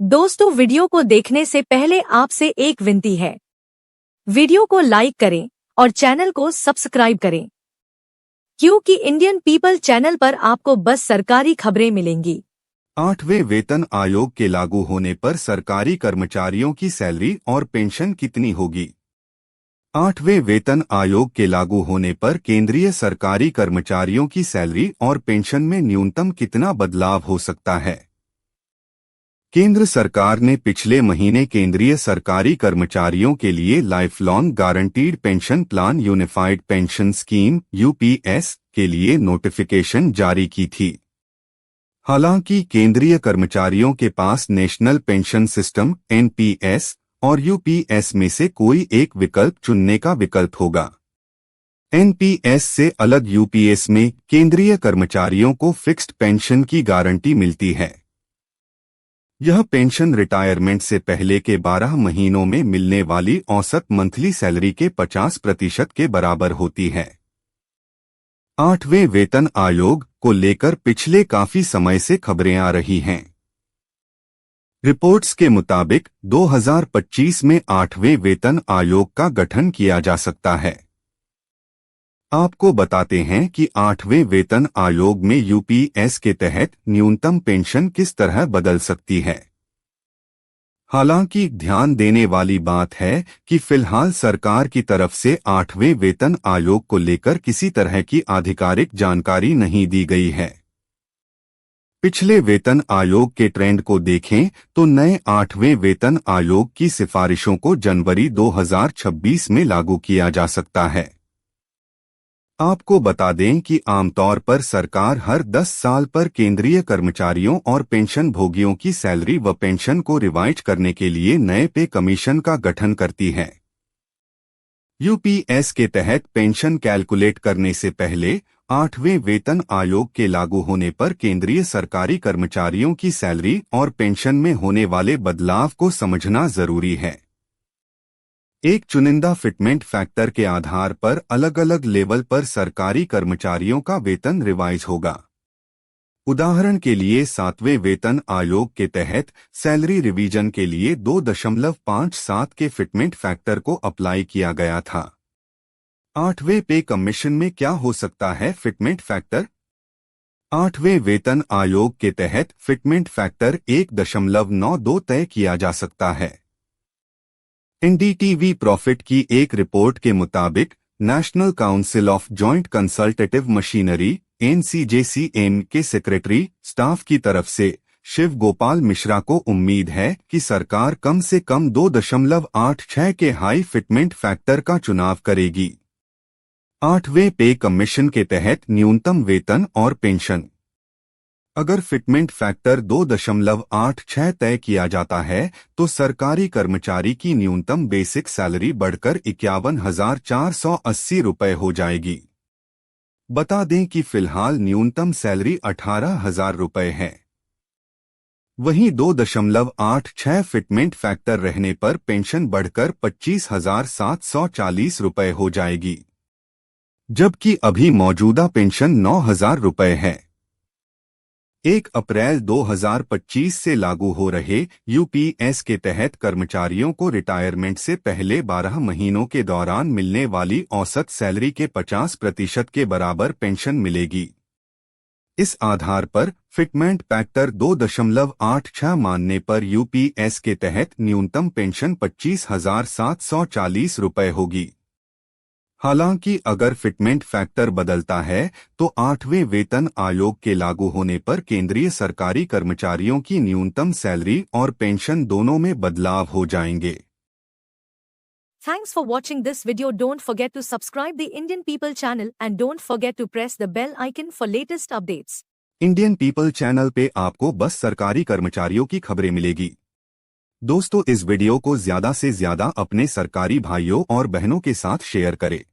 दोस्तों, वीडियो को देखने से पहले आपसे एक विनती है। वीडियो को लाइक करें और चैनल को सब्सक्राइब करें, क्योंकि इंडियन पीपल चैनल पर आपको बस सरकारी खबरें मिलेंगी। 8वें वेतन आयोग के लागू होने पर सरकारी कर्मचारियों की सैलरी और पेंशन कितनी होगी? 8वें वेतन आयोग के लागू होने पर केंद्रीय सरकारी कर्मचारियों की सैलरी और पेंशन में न्यूनतम कितना बदलाव हो सकता है? केंद्र सरकार ने पिछले महीने केंद्रीय सरकारी कर्मचारियों के लिए life long guaranteed pension plan unified pension scheme (UPS) के लिए नोटिफिकेशन जारी की थी। हालांकि केंद्रीय कर्मचारियों के पास नेशनल पेंशन सिस्टम (एनपीएस) और यूपीएस में से कोई एक विकल्प चुनने का विकल्प होगा। एनपीएस से अलग यूपीएस में केंद्रीय कर्मचारियों को फिक्स्ड पेंशन की गारंटी मिलती है। यह पेंशन रिटायरमेंट से पहले के 12 महीनों में मिलने वाली औसत मंथली सैलरी के 50% के बराबर होती है। 8वें वेतन आयोग को लेकर पिछले काफी समय से खबरें आ रही हैं। रिपोर्ट्स के मुताबिक 2025 में 8वें वेतन आयोग का गठन किया जा सकता है। आपको बताते हैं कि 8वें वेतन आयोग में यूपीएस के तहत न्यूनतम पेंशन किस तरह बदल सकती है। हालांकि ध्यान देने वाली बात है कि फिलहाल सरकार की तरफ से 8वें वेतन आयोग को लेकर किसी तरह की आधिकारिक जानकारी नहीं दी गई है। पिछले वेतन आयोग के ट्रेंड को देखें तो नए 8वें वेतन आयोग की सिफारिशों को जनवरी 2026 में लागू किया जा सकता है। आपको बता दें कि आमतौर पर सरकार हर 10 साल पर केंद्रीय कर्मचारियों और पेंशन भोगियों की सैलरी व पेंशन को रिवाइज करने के लिए नए पे कमीशन का गठन करती है। यूपीएस के तहत पेंशन कैलकुलेट करने से पहले 8वें वेतन आयोग के लागू होने पर केंद्रीय सरकारी कर्मचारियों की सैलरी और पेंशन में होने वाले बदलाव को समझना जरूरी है। एक चुनिंदा फिटमेंट फैक्टर के आधार पर अलग अलग लेवल पर सरकारी कर्मचारियों का वेतन रिवाइज होगा। उदाहरण के लिए 7वें वेतन आयोग के तहत सैलरी रिवीजन के लिए 2.57 के फिटमेंट फैक्टर को अप्लाई किया गया था। 8वें पे कमीशन में क्या हो सकता है फिटमेंट फैक्टर? 8वें वेतन आयोग के तहत फिटमेंट फैक्टर 1.92 तय किया जा सकता है। एनडीटीवी प्रॉफिट की एक रिपोर्ट के मुताबिक national council of joint consultative machinery (एनसीजेसीएम) के सेक्रेटरी स्टाफ की तरफ से शिव गोपाल मिश्रा को उम्मीद है कि सरकार कम से कम 2.86 के हाई फिटमेंट फैक्टर का चुनाव करेगी। 8वें पे कमीशन के तहत न्यूनतम वेतन और पेंशन। अगर फिटमेंट फैक्टर 2.86 तय किया जाता है तो सरकारी कर्मचारी की न्यूनतम बेसिक सैलरी बढ़कर 51,480 रुपये हो जाएगी। बता दें कि फिलहाल न्यूनतम सैलरी 18,000 रुपये है। वहीं 2.86 फिटमेंट फैक्टर रहने पर पेंशन बढ़कर 25,740 रुपये हो जाएगी, जबकि अभी मौजूदा पेंशन 9,000 रुपये है। 1 अप्रैल 2025 से लागू हो रहे यूपीएस के तहत कर्मचारियों को रिटायरमेंट से पहले 12 महीनों के दौरान मिलने वाली औसत सैलरी के 50% के बराबर पेंशन मिलेगी। इस आधार पर फिटमेंट फैक्टर 2.86 मानने पर यूपीएस के तहत न्यूनतम पेंशन 25,740 रुपये होगी। हालांकि अगर फिटमेंट फैक्टर बदलता है तो 8वें वेतन आयोग के लागू होने पर केंद्रीय सरकारी कर्मचारियों की न्यूनतम सैलरी और पेंशन दोनों में बदलाव हो जाएंगे। Thanks for watching this video. Don't forget to subscribe the Indian People channel and don't forget to press the bell icon for latest updates. Indian people channel पे आपको बस सरकारी कर्मचारियों की खबरें मिलेगी। दोस्तों, इस वीडियो को ज्यादा से ज्यादा अपने सरकारी भाइयों और बहनों के साथ शेयर करें।